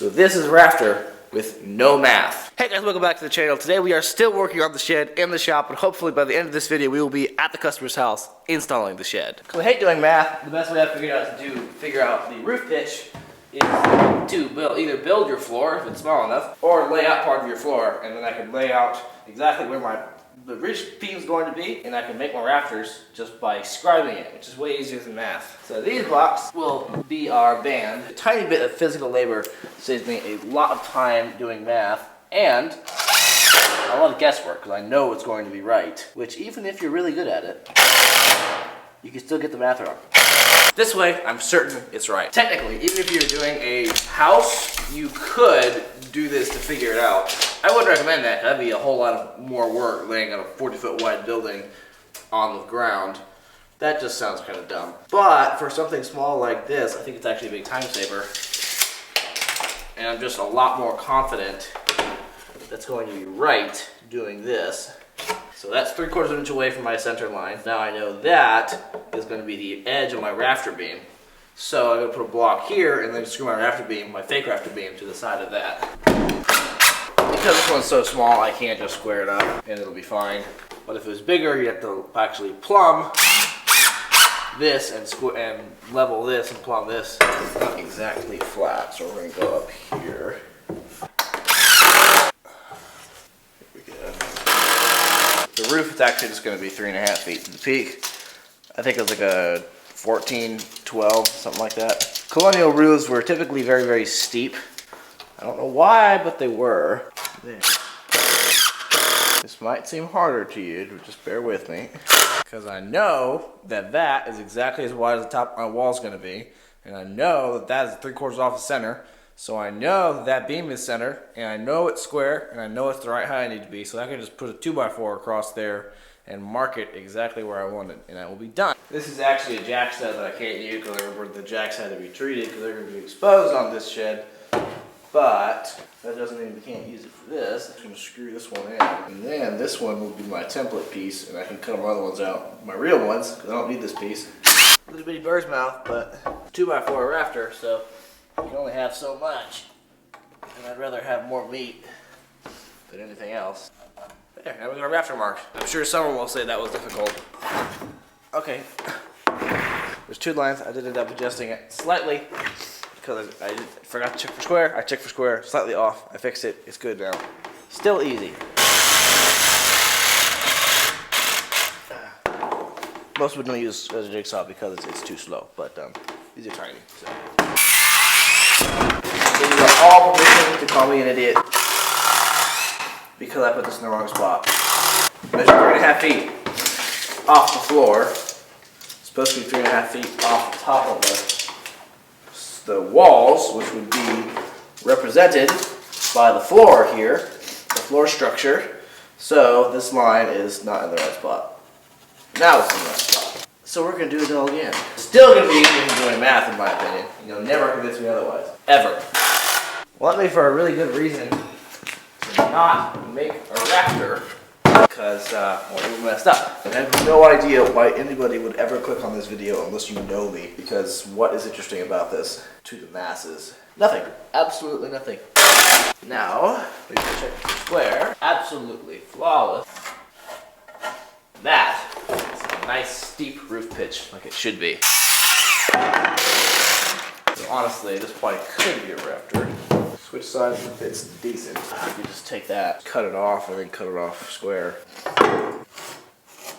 So this is rafter with no math. Hey guys, welcome back to the channel. Today we are still working on the shed in the shop, and hopefully by the end of this video we will be at the customer's house installing the shed. Because I hate doing math. The best way I've figured out to figure out the roof pitch is to either build your floor if it's small enough, or lay out part of your floor, and then I can lay out exactly where the ridge beam is going to be, and I can make my rafters just by scribing it, which is way easier than math. So these blocks will be our band. A tiny bit of physical labor saves me a lot of time doing math, and a lot of guesswork, because I know it's going to be right, which even if you're really good at it, you can still get the math wrong. This way, I'm certain it's right. Technically, even if you're doing a house, you could do this to figure it out. I wouldn't recommend that. That'd be a whole lot of more work laying out a 40-foot wide building on the ground. That just sounds kind of dumb. But for something small like this, I think it's actually a big time saver. And I'm just a lot more confident that's going to be right doing this. So that's 3/4 of an inch away from my center line. Now I know that is going to be the edge of my rafter beam. So I'm going to put a block here and then screw my rafter beam, my fake rafter beam, to the side of that. Because this one's so small, I can't just square it up and it'll be fine. But if it was bigger, you have to actually plumb this and level this and plumb this. It's not exactly flat, so we're going to go up here. The roof is actually just going to be 3.5 feet to the peak. I think it was like a 14, 12, something like that. Colonial roofs were typically very, very steep. I don't know why, but they were. There. This might seem harder to you, but just bear with me. Because I know that that is exactly as wide as the top of my wall is going to be. And I know that that is 3/4 off the center. So I know that that beam is center, and I know it's square, and I know it's the right height I need to be, so I can just put a 2x4 across there and mark it exactly where I want it, and that will be done. This is actually a jack stud that I can't use because I remember the jacks had to be treated because they're going to be exposed on this shed, but that doesn't mean we can't use it for this. I'm just going to screw this one in, and then this one will be my template piece, and I can cut my other ones out, my real ones, because I don't need this piece. Little bitty bird's mouth, but 2x4 rafter, so you can only have so much, and I'd rather have more meat than anything else. There, now we got our rafter marked. I'm sure someone will say that was difficult. Okay, there's 2 lines. I did end up adjusting it slightly because I forgot to check for square. I checked for square, slightly off. I fixed it. It's good now. Still easy. Most would not use as a jigsaw because it's too slow, but these are tiny. So. You are all permission to call me an idiot because I put this in the wrong spot. Measure 3.5 feet off the floor. It's supposed to be 3.5 feet off the top of the walls, which would be represented by the floor here, the floor structure. So this line is not in the right spot. Now it's in the right spot. So we're going to do it all again. Still going to be easier than doing math, in my opinion. You'll never convince me otherwise. Ever. Well, that made for a really good reason to not make a rafter because we messed up. And I have no idea why anybody would ever click on this video unless you know me, because what is interesting about this to the masses? Nothing. Absolutely nothing. Now, we can check the square. Absolutely flawless. That is a nice steep roof pitch like it should be. So honestly, this probably could be a rafter. Switch sides, it's decent. You can just take that, cut it off, and then cut it off square.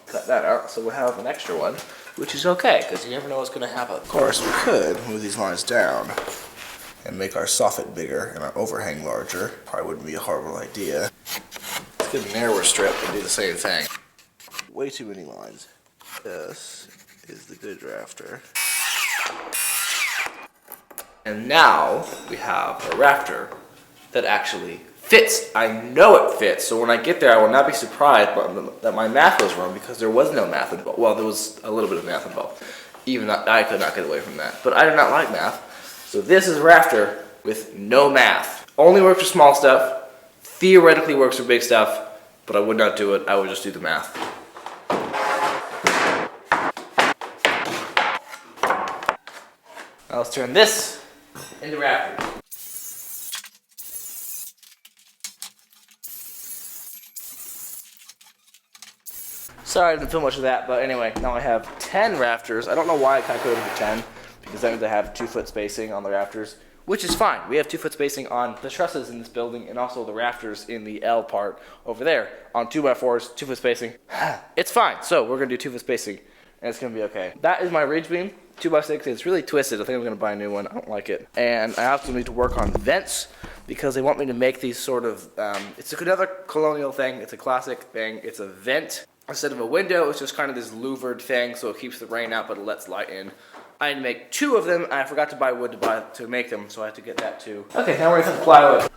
Cut that out, so we'll have an extra one, which is okay, because you never know what's going to happen. Of course, we could move these lines down and make our soffit bigger and our overhang larger. Probably wouldn't be a horrible idea. Let's get a narrower strip and do the same thing. Way too many lines. This is the good rafter. And now we have a rafter that actually fits. I know it fits, so when I get there I will not be surprised that my math was wrong, because there was no math involved. Well, there was a little bit of math involved. Even I could not get away from that. But I do not like math. So this is a rafter with no math. Only works for small stuff. Theoretically works for big stuff, but I would not do it. I would just do the math. Now let's turn this into rafters. Sorry I didn't film much of that, but anyway, now I have 10 rafters. I don't know why I calculated the 10, because that means I have 2-foot spacing on the rafters, which is fine. We have 2-foot spacing on the trusses in this building and also the rafters in the L part over there on 2x4s, 2-foot spacing. It's fine. So we're gonna do 2-foot spacing and it's gonna be okay. That is my ridge beam, 2x6. It's really twisted. I think I'm gonna buy a new one. I don't like it. And I also need to work on vents because they want me to make these sort of, it's another colonial thing. It's a classic thing. It's a vent. Instead of a window, it's just kind of this louvered thing, so it keeps the rain out, but it lets light in. I need to make 2 of them, and I forgot to buy wood to make them, so I have to get that too. Okay, now we're gonna cut the plywood.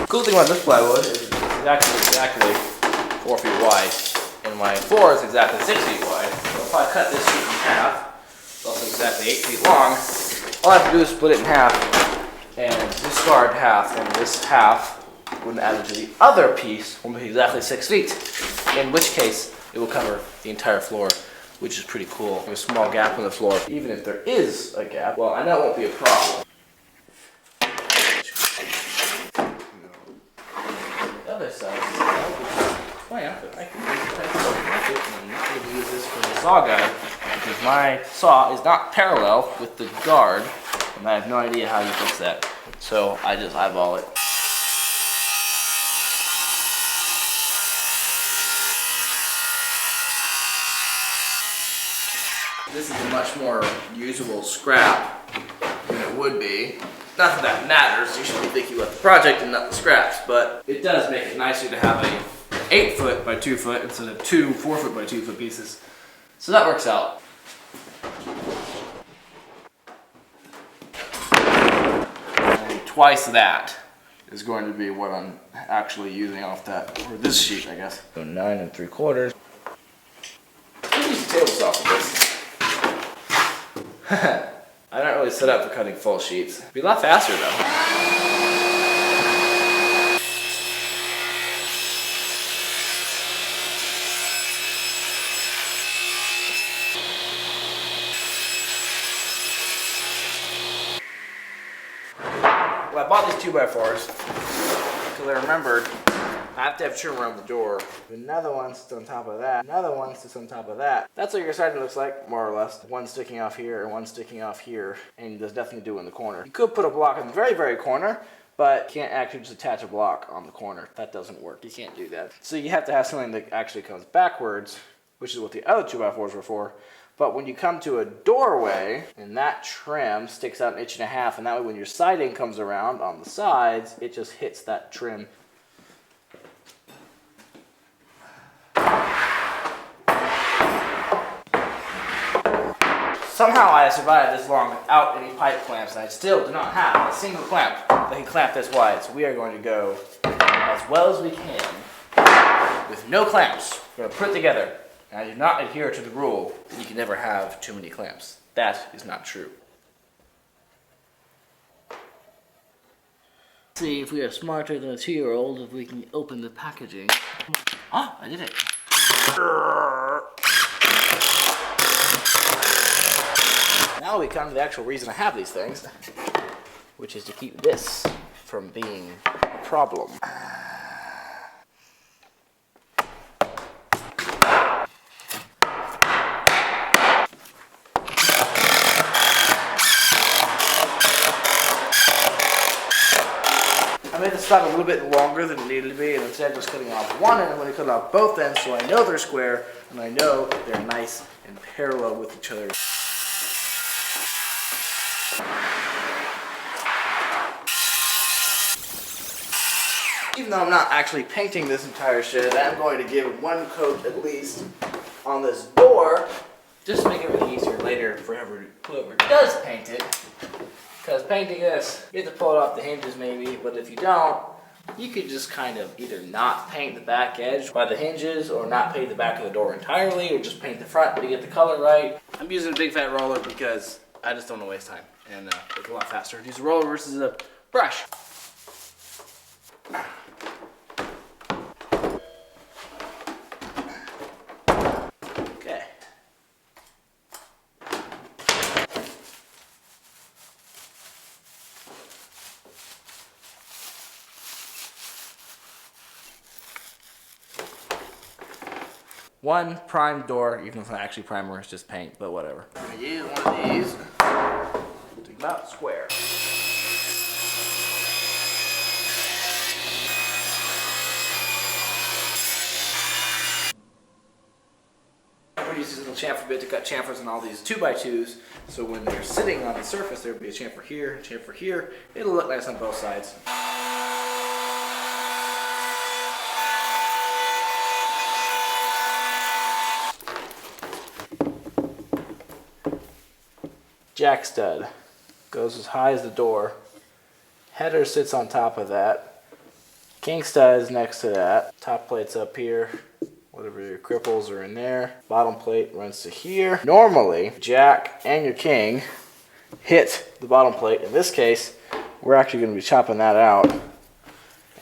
Cool thing about this plywood is it's exactly 4 feet wide, and my floor is exactly 6 feet wide. So if I cut this sheet in half, it's also exactly 8 feet long. All I have to do is split it in half and discard half, and this half, when added to the other piece, will be exactly 6 feet, in which case it will cover the entire floor, which is pretty cool. There's a small gap in the floor. Even if there is a gap, well, I know it won't be a problem. The other side, I can and I'm not going to use this for the saw guide, because my saw is not parallel with the guard, and I have no idea how you fix that. So I just eyeball it. This is a much more usable scrap than it would be. Not that that matters, you should be thinking about the project and not the scraps, but it does make it nicer to have a 8-foot by 2-foot instead of 2 4-foot by 2-foot pieces. So that works out. And twice that is going to be what I'm actually using off that, or this sheet, I guess. So 9 3/4. I use the table saw for this. I'm not really set up for cutting full sheets. It'd be a lot faster though. Well, I bought these 2x4s because I remembered I have to have trim around the door. Another one sits on top of that. Another one sits on top of that. That's what your siding looks like, more or less. One sticking off here and one sticking off here. And there's nothing to do in the corner. You could put a block in the very, very corner, but you can't actually just attach a block on the corner. That doesn't work. You can't do that. So you have to have something that actually comes backwards, which is what the other 2x4s were for. But when you come to a doorway, and that trim sticks out 1.5 inches, and that way when your siding comes around on the sides, it just hits that trim. Somehow I have survived this long without any pipe clamps, and I still do not have a single clamp that can clamp this wide. So we are going to go as well as we can with no clamps. We're going to put it together. And I do not adhere to the rule that you can never have too many clamps. That is not true. See if we are smarter than a 2-year-old if we can open the packaging. Ah, I did it. Now we come to the actual reason I have these things, which is to keep this from being a problem. I made the stud a little bit longer than it needed to be, and instead of just cutting off one end, I'm going to cut off both ends so I know they're square, and I know they're nice and parallel with each other. Even though I'm not actually painting this entire shed, I'm going to give one coat at least on this door, just to make everything easier later for whoever does paint it. Because painting this, you have to pull it off the hinges maybe, but if you don't, you could just kind of either not paint the back edge by the hinges or not paint the back of the door entirely or just paint the front to get the color right. I'm using a big fat roller because I just don't want to waste time and it's a lot faster to use a roller versus a brush. one prime door, even though it's not actually primer, it's just paint, but whatever. I'm gonna use one of these to about square. We're using this little chamfer bit to cut chamfers on all these 2x2s, so when they're sitting on the surface, there'll be a chamfer here, a chamfer here. It'll look nice on both sides. Jack stud goes as high as the door. Header sits on top of that. King stud is next to that. Top plate's up here. Whatever your cripples are in there. Bottom plate runs to here. Normally, Jack and your King hit the bottom plate. In this case, we're actually going to be chopping that out.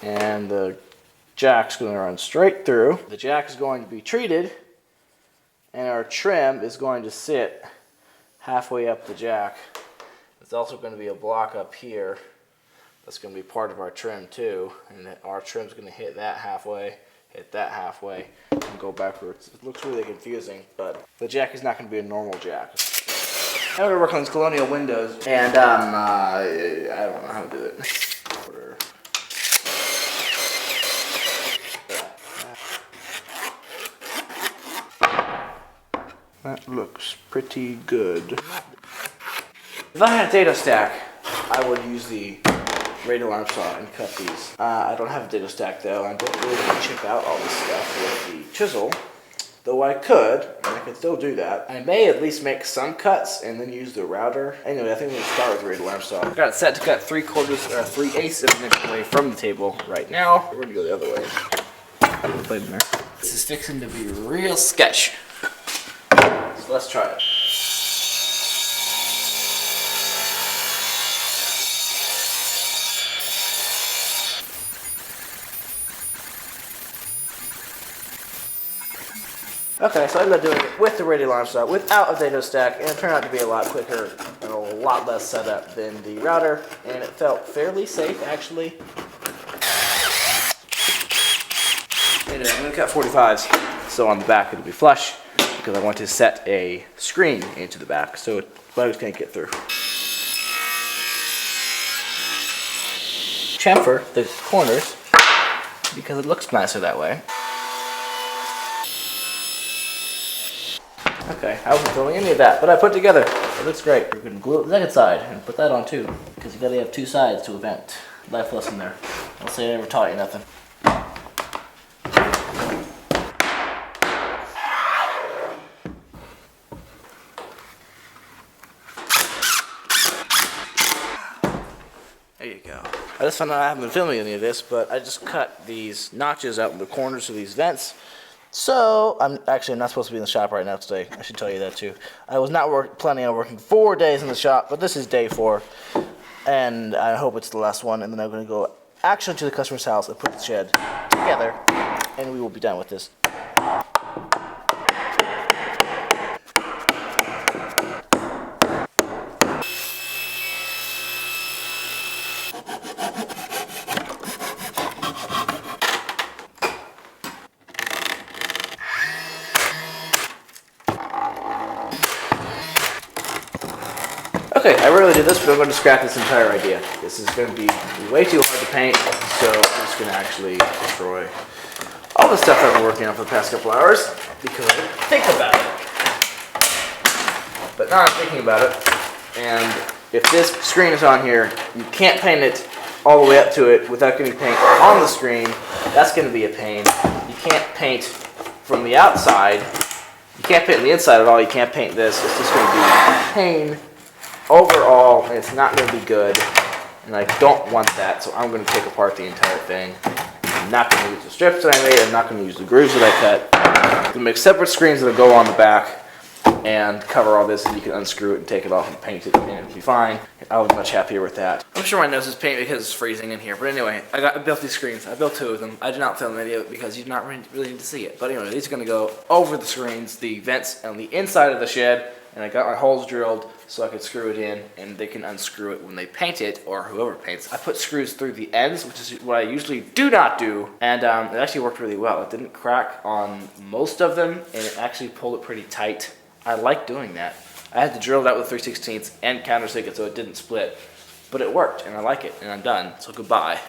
And the Jack's going to run straight through. The Jack is going to be treated. And our trim is going to sit halfway up the Jack. There's also going to be a block up here. That's going to be part of our trim too. And our trim's going to hit that halfway. Hit that halfway and go backwards. It looks really confusing, but the Jack is not going to be a normal Jack. I'm going to work on these colonial windows, and I don't know how to do it. That looks pretty good. If I had a dado stack, I would use the radial arm saw and cut these. I don't have a dado stack though. I don't really want to chip out all this stuff with the chisel. Though I could, and I could still do that. I may at least make some cuts and then use the router. Anyway, I think we're going to start with the radial arm saw. I've got it set to cut 3/4 or 3/8 of an inch away from the table right now. We're going to go the other way. Plate in there. This is fixing to be real sketch. So let's try it. Okay, so I ended up doing it with the radial arm saw, without a dado stack, and it turned out to be a lot quicker and a lot less setup than the router, and it felt fairly safe, actually. Anyway, I'm going to cut 45s, so on the back it'll be flush, because I want to set a screen into the back, so bugs can't get through. Chamfer the corners, because it looks nicer that way. Okay, I wasn't filming any of that, but I put it together. It looks great. We're going to glue it the second side and put that on too, because you got to have two sides to a vent. Life lesson there. I'll say I never taught you nothing. There you go. I just found out I haven't been filming any of this, but I just cut these notches out in the corners of these vents. So, I'm not supposed to be in the shop right now today. I should tell you that too. I was not planning on working 4 days in the shop, but this is day 4. And I hope it's the last one. And then I'm going to go actually to the customer's house and put the shed together. And we will be done with this. Okay, I rarely do this, but I'm going to scrap this entire idea. This is going to be way too hard to paint, so I'm just going to actually destroy all the stuff I've been working on for the past couple hours, because I didn't think about it. But now I'm thinking about it, and if this screen is on here, you can't paint it all the way up to it without getting paint on the screen. That's going to be a pain. You can't paint from the outside. You can't paint on the inside at all. You can't paint this. It's just going to be a pain overall, and it's not going to be good, and I don't want that, so I'm going to take apart the entire thing. I'm not going to use the strips that I made, I'm not going to use the grooves that I cut. I'm going to make separate screens that'll go on the back and cover all this, and you can unscrew it and take it off and paint it, and it'll be fine. I was much happier with that. I'm sure my nose is paint because it's freezing in here, but anyway, I built these screens. I built 2 of them. I did not film any of it because you do not really need to see it, but anyway, these are going to go over the screens, the vents on the inside of the shed, and I got my holes drilled so I could screw it in and they can unscrew it when they paint it, or whoever paints. I put screws through the ends, which is what I usually do not do, and it actually worked really well. It didn't crack on most of them, and it actually pulled it pretty tight. I like doing that. I had to drill it out with 3/16 and countersink it so it didn't split, but it worked, and I like it, and I'm done, so goodbye.